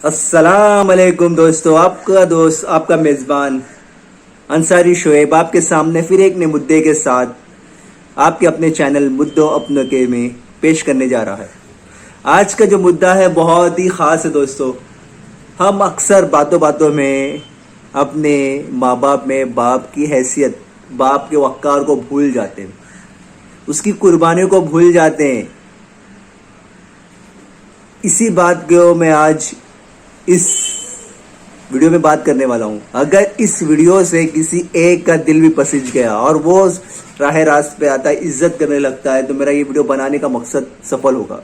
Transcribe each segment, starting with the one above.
अस्सलाम वालेकुम दोस्तों, आपका दोस्त आपका मेज़बान अंसारी शोएब आपके सामने फिर एक नए मुद्दे के साथ आपके अपने चैनल मुद्दों अपनों के में पेश करने जा रहा है। आज का जो मुद्दा है बहुत ही ख़ास है दोस्तों। हम अक्सर बातों बातों में अपने माँ बाप में बाप की हैसियत, बाप के वक़ार को भूल जाते हैं, उसकी कुर्बानियों को भूल जाते हैं। इसी बात को मैं आज इस वीडियो में बात करने वाला हूँ। अगर इस वीडियो से किसी एक का दिल भी पसीज गया और वो राह रास्त पे आता है, इज्जत करने लगता है, तो मेरा ये वीडियो बनाने का मकसद सफल होगा।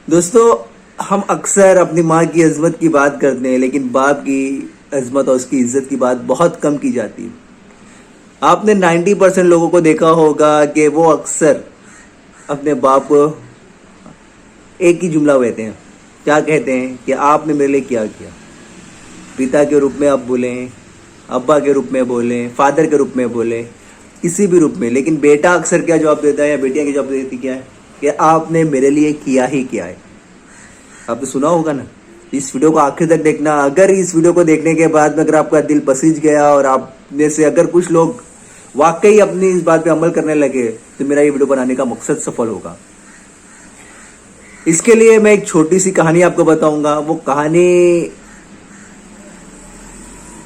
दोस्तों, हम अक्सर अपनी माँ की अजमत की बात करते हैं, लेकिन बाप की अजमत और उसकी इज्जत की बात बहुत कम की जाती है। आपने 90% लोगों को देखा होगा कि वो अक्सर अपने बाप को एक ही जुमला कहते हैं। क्या कहते हैं कि आपने मेरे लिए क्या किया। पिता के रूप में आप बोलें, अब्बा के रूप में बोलें, फादर के रूप में बोलें, किसी भी रूप में। लेकिन बेटा अक्सर क्या जवाब देता है या बेटियां क्या जवाब देती क्या है कि आपने मेरे लिए किया ही क्या है। आपने सुना होगा ना। इस वीडियो को आखिर तक देखना। अगर इस वीडियो को देखने के बाद में अगर आपका दिल पसीज गया और आप में से अगर कुछ लोग वाकई अपनी इस बात पे अमल करने लगे, तो मेरा ये वीडियो बनाने का मकसद सफल होगा। इसके लिए मैं एक छोटी सी कहानी आपको बताऊंगा। वो कहानी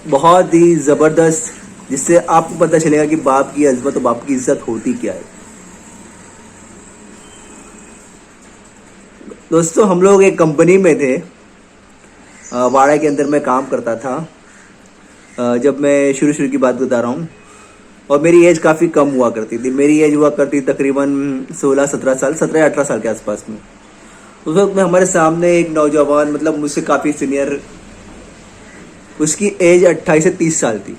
बहुत ही जबरदस्त, जिससे आपको पता चलेगा कि बाप की अजमत और बाप की इज्जत होती क्या है। दोस्तों, हम लोग एक कंपनी में थे, वाड़ा के अंदर मैं काम करता था। जब मैं शुरू की बात बता रहा हूँ, और मेरी एज काफ़ी कम हुआ करती थी। मेरी एज हुआ करती तकरीबन 16-17 साल, 17-18 साल के आसपास में। उस वक्त में हमारे सामने एक नौजवान, मतलब मुझसे काफ़ी सीनियर, उसकी एज 28 से 30 साल थी।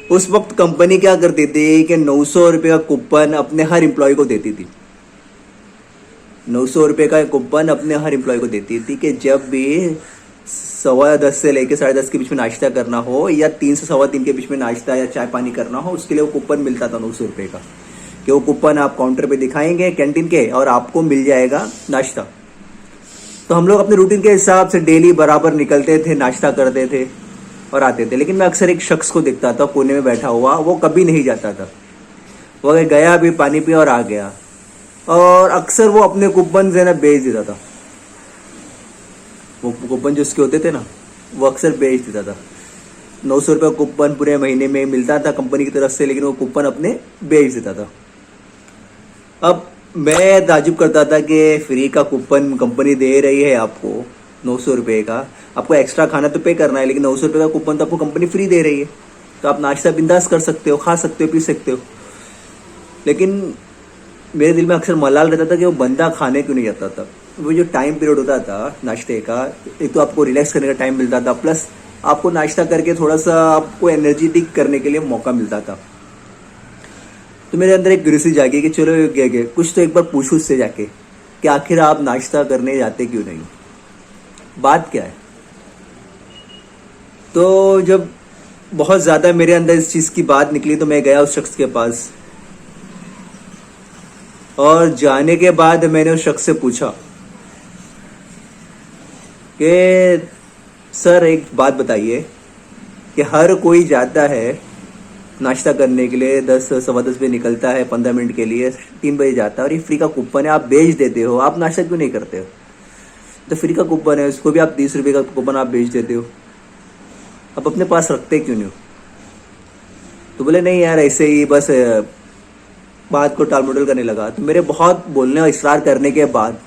उस वक्त कंपनी क्या करती थी कि 900 रुपये का कूपन अपने हर एम्प्लॉय को देती थी। 900 रुपये का कूपन अपने हर एम्प्लॉय को देती थी कि जब भी 10:15 से लेकर 10:30 के बीच में नाश्ता करना हो, या 3 से 3:15 के बीच में नाश्ता या चाय पानी करना हो, उसके लिए वो कूपन मिलता था 900 रुपये का। कि वो कूपन आप काउंटर पे दिखाएंगे कैंटीन के और आपको मिल जाएगा नाश्ता। तो हम लोग अपने रूटीन के हिसाब से डेली बराबर निकलते थे, नाश्ता करते थे और आते थे। लेकिन मैं अक्सर एक शख्स को दिखता था कोने में बैठा हुआ, वो कभी नहीं जाता था। वो अगर गया भी, पानी पिया और आ गया, और अक्सर वो अपने कूपन से ना बेच देता था। वो कूपन जो उसके होते थे ना, वो अक्सर बेच देता था। 900 रुपये का कूपन पूरे महीने में मिलता था कंपनी की तरफ से, लेकिन वो कूपन अपने बेच देता था। अब मैं ताजुब करता था कि फ्री का कूपन कंपनी दे रही है आपको 900 रुपये का, आपको एक्स्ट्रा खाना तो पे करना है, लेकिन 900 रुपये का कूपन तो आपको कंपनी फ्री दे रही है, तो आप नाश्ता बिंदास कर सकते हो, खा सकते हो, पी सकते हो। लेकिन मेरे दिल में अक्सर मलाल रहता था कि वो बंदा खाने क्यों नहीं जाता था। वो जो टाइम पीरियड होता था नाश्ते का, एक तो आपको रिलैक्स करने का टाइम मिलता था, प्लस आपको नाश्ता करके थोड़ा सा आपको एनर्जेटिक करने के लिए मौका मिलता था। तो मेरे अंदर एक क्यूरियोसिटी जागी कि चलो कुछ तो एक बार पूछूं उससे जाके कि आखिर आप नाश्ता करने जाते क्यों नहीं, बात क्या है। तो जब बहुत ज़्यादा मेरे अंदर इस चीज़ की बात निकली, तो मैं गया उस शख्स के पास, और जाने के बाद मैंने उस शख्स से पूछा कि सर एक बात बताइए कि हर कोई जाता है नाश्ता करने के लिए, 10-10:15 बजे निकलता है, 15 मिनट के लिए, 3 बजे जाता है, और ये फ्री का कूपन है, आप बेच देते हो, आप नाश्ता क्यों नहीं करते हो। तो फ्री का कूपन है, उसको भी आप 30 रुपये का कूपन आप बेच देते हो, आप अपने पास रखते क्यों नहीं हो। तो बोले नहीं यार, ऐसे ही बस बात को टाल मटोल करने लगा। तो मेरे बहुत बोलने और इसरार करने के बाद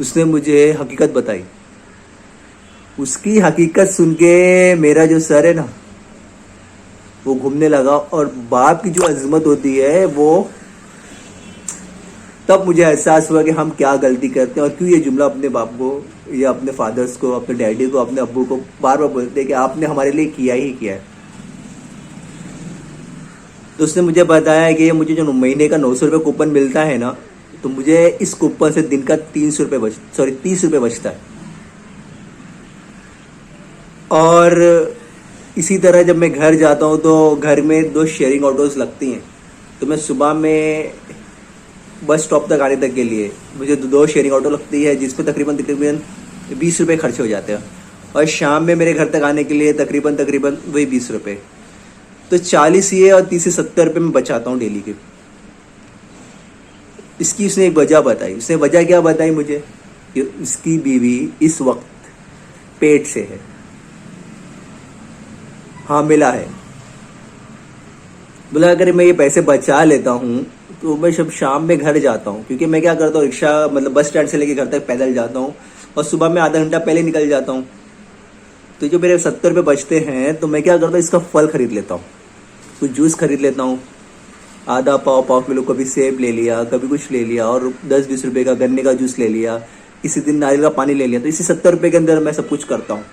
उसने मुझे हकीकत बताई। उसकी हकीकत सुन के मेरा जो सर है ना, वो घूमने लगा। और बाप की जो अजमत होती है, वो तब मुझे एहसास हुआ कि हम क्या गलती करते हैं, और क्यों ये जुमला अपने बाप को या अपने फादर्स को, अपने डैडी को, अपने अब्बू को बार बार बोलते हैं कि आपने हमारे लिए किया ही किया है। तो उसने मुझे बताया कि मुझे जो महीने का 900 रुपये कूपन मिलता है ना, तो मुझे इस कूपन से दिन का 30 रुपये बचता है। और इसी तरह जब मैं घर जाता हूँ तो घर में 2 शेयरिंग ऑटोज लगती हैं। तो मैं सुबह में बस स्टॉप तक आने तक के लिए मुझे दो शेयरिंग ऑटो लगती है, जिसमें तकरीबन तकरीबन 20 रुपये खर्च हो जाते हैं, और शाम में मेरे घर तक आने के लिए तकरीबन तकरीबन वही 20 रुपये। तो 40 ये और 30 से 70 रुपये मैं बचाता हूँ डेली के। इसकी उसने एक वजह बताई। उसने वजह क्या बताई मुझे, कि उसकी बीवी इस वक्त पेट से है, हामिला है। बोला अगर मैं ये पैसे बचा लेता हूँ तो मैं जब शाम में घर जाता हूँ, क्योंकि मैं क्या करता हूँ, रिक्शा मतलब बस स्टैंड से लेके घर तक पैदल जाता हूँ, और सुबह में आधा घंटा पहले निकल जाता हूँ। तो जो मेरे 70 रुपये बचते हैं, तो मैं क्या करता हूँ, इसका फल खरीद लेता हूँ, कुछ जूस खरीद लेता हूँ, आधा पाव किलो, कभी सेब ले लिया, कभी कुछ ले लिया, और 10-20 रुपये का गन्ने का जूस ले लिया, किसी दिन नारियल का पानी ले लिया। तो इसी 70 रुपये के अंदर मैं सब कुछ करता हूँ,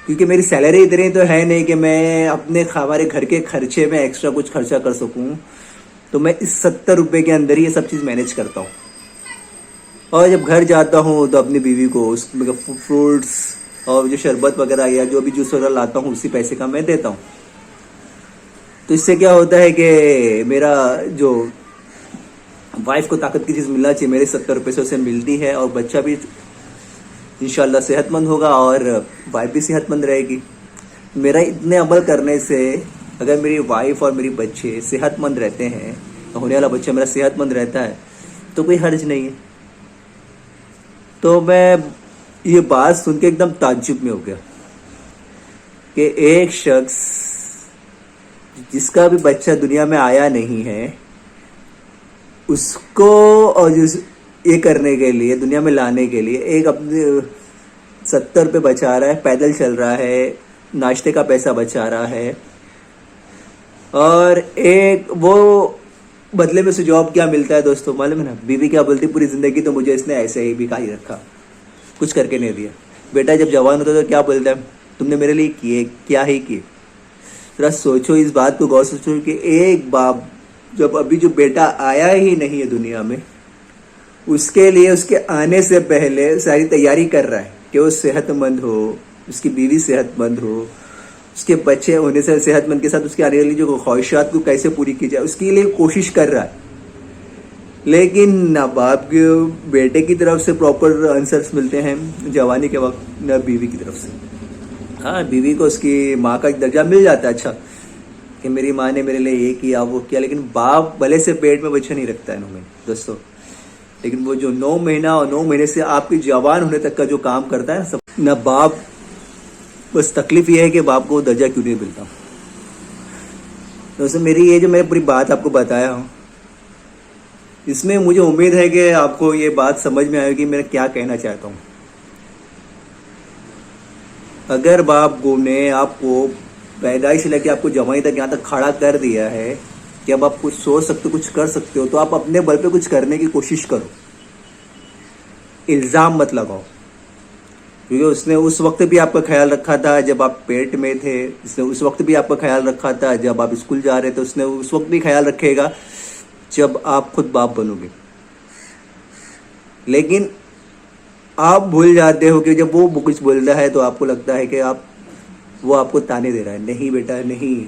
क्योंकि मेरी सैलरी इतनी तो है नहीं कि मैं अपने हमारे घर के खर्चे में एक्स्ट्रा कुछ खर्चा कर सकूँ। तो मैं इस 70 रुपये के अंदर ही ये सब चीज़ मैनेज करता हूँ। और जब घर जाता हूँ तो अपनी बीवी को उसमें फ्रूट्स और जो शरबत वगैरह या जो भी जूस वगैरह लाता हूँ, उसी पैसे का मैं देता हूँ। तो इससे क्या होता है कि मेरा जो वाइफ को ताकत की चीज़ मिलना चाहिए, मेरे 70 रुपये से उसे मिलती है, और बच्चा भी इंशाल्लाह सेहतमंद होगा और वाइफ भी सेहतमंद रहेगी। मेरा इतने अमल करने से अगर मेरी वाइफ और मेरी बच्चे सेहतमंद रहते हैं, तो होने वाला बच्चा मेरा सेहतमंद रहता है, तो कोई हर्ज नहीं है। तो मैं ये बात सुन के एकदम ताज्जुब में हो गया कि एक शख्स जिसका भी बच्चा दुनिया में आया नहीं है, उसको और ये करने के लिए, दुनिया में लाने के लिए एक अपने 70 रुपये बचा रहा है, पैदल चल रहा है, नाश्ते का पैसा बचा रहा है, और एक वो बदले में उसे जॉब क्या मिलता है दोस्तों मालूम है ना? बीवी क्या बोलती, पूरी जिंदगी तो मुझे इसने ऐसे ही भिखारी रखा, कुछ करके नहीं दिया। बेटा जब जवान होता है तो क्या बोलता है, तुमने मेरे लिए किए क्या ही किए। जरा सोचो, इस बात को गौर से सोचो कि एक बाप जब अभी जो बेटा आया ही नहीं है दुनिया में, उसके लिए उसके आने से पहले सारी तैयारी कर रहा है कि वो सेहतमंद हो, उसकी बीवी सेहतमंद हो, उसके बच्चे होने से सेहतमंद के साथ उसके आने वाली जो ख्वाहिशात को कैसे पूरी की जाए, उसके लिए कोशिश कर रहा है। लेकिन ना बाप के बेटे की तरफ से प्रॉपर आंसर्स मिलते हैं जवानी के वक्त, ना बीवी की तरफ से। हाँ, बीवी को उसकी माँ का एक दर्जा मिल जाता है अच्छा, कि मेरी माँ ने मेरे लिए ये किया वो किया, लेकिन बाप भले से पेट में बच्चा नहीं रखता है में दोस्तों, लेकिन वो जो 9 महीना और 9 महीने से आपके जवान होने तक का जो काम करता है सब, ना बाप, बस तकलीफ ये है कि बाप को वो दर्जा क्यों नहीं मिलता। दोस्तों मेरी ये जो मैं पूरी बात आपको बताया हूँ, इसमें मुझे उम्मीद है कि आपको ये बात समझ में आएगी मैं क्या कहना चाहता हूँ। अगर बाप ने आपको पैदाइश से लेकर आपको जवानी तक यहाँ तक खड़ा कर दिया है कि अब आप कुछ सोच सकते हो, कुछ कर सकते हो, तो आप अपने बल पे कुछ करने की कोशिश करो, इल्ज़ाम मत लगाओ। क्योंकि उसने उस वक्त भी आपका ख्याल रखा था जब आप पेट में थे, उसने उस वक्त भी आपका ख्याल रखा था जब आप स्कूल जा रहे थे, उसने उस वक्त भी ख्याल रखेगा जब आप खुद बाप बनोगे। लेकिन आप भूल जाते हो कि जब वो कुछ बोलता है तो आपको लगता है कि वो आपको ताने दे रहा है। नहीं बेटा नहीं,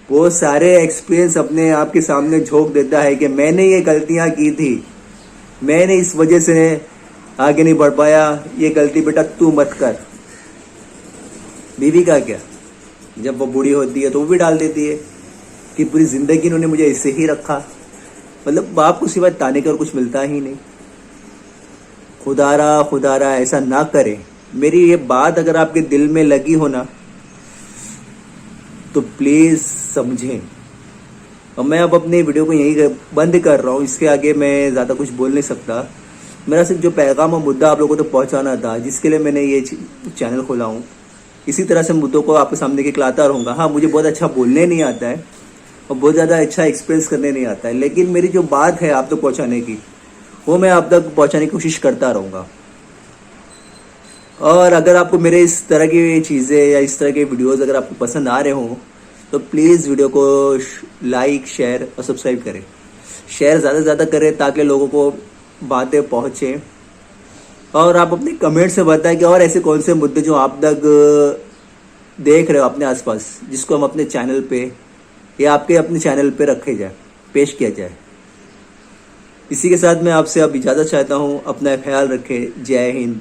वो सारे एक्सपीरियंस अपने आप के सामने झोंक देता है कि मैंने ये गलतियां की थी, मैंने इस वजह से आगे नहीं बढ़ पाया, ये गलती बेटा तू मत कर। बीवी का क्या, जब वो बूढ़ी होती है तो वो भी डाल देती है कि पूरी जिंदगी इन्होंने मुझे ऐसे ही रखा। मतलब बाप को सिवाय ताने का और कुछ मिलता ही नहीं। खुदारा ऐसा ना करें। मेरी ये बात अगर आपके दिल में लगी हो ना, तो प्लीज समझें। और मैं अब अपनी वीडियो को यहीं बंद कर रहा हूँ, इसके आगे मैं ज़्यादा कुछ बोल नहीं सकता। मेरा सिर्फ जो पैगाम और मुद्दा आप लोगों को तो पहुँचाना था, जिसके लिए मैंने ये चैनल खोला हूँ, इसी तरह से मुद्दों को आपके सामने के लाता रहूँगा। हाँ, मुझे बहुत अच्छा बोलने नहीं आता है और बहुत ज़्यादा अच्छा एक्सप्रेस करने नहीं आता है, लेकिन मेरी जो बात है आप तक पहुँचाने की, वो मैं आप तक पहुँचाने की कोशिश करता रहूँगा। और अगर आपको मेरे इस तरह की चीज़ें या इस तरह के वीडियोस अगर आपको पसंद आ रहे हों, तो प्लीज़ वीडियो को लाइक, शेयर और सब्सक्राइब करें। शेयर ज़्यादा से ज़्यादा करें ताकि लोगों को बातें पहुँचें। और आप अपने कमेंट से बताएं कि और ऐसे कौन से मुद्दे जो आप तक देख रहे हो अपने आसपास, जिसको हम अपने चैनल पे या आपके अपने चैनल पे रखे जाए, पेश किया जाए। इसी के साथ मैं आपसे अब इजाज़त चाहता हूँ। अपना ख्याल रखें। जय हिंद।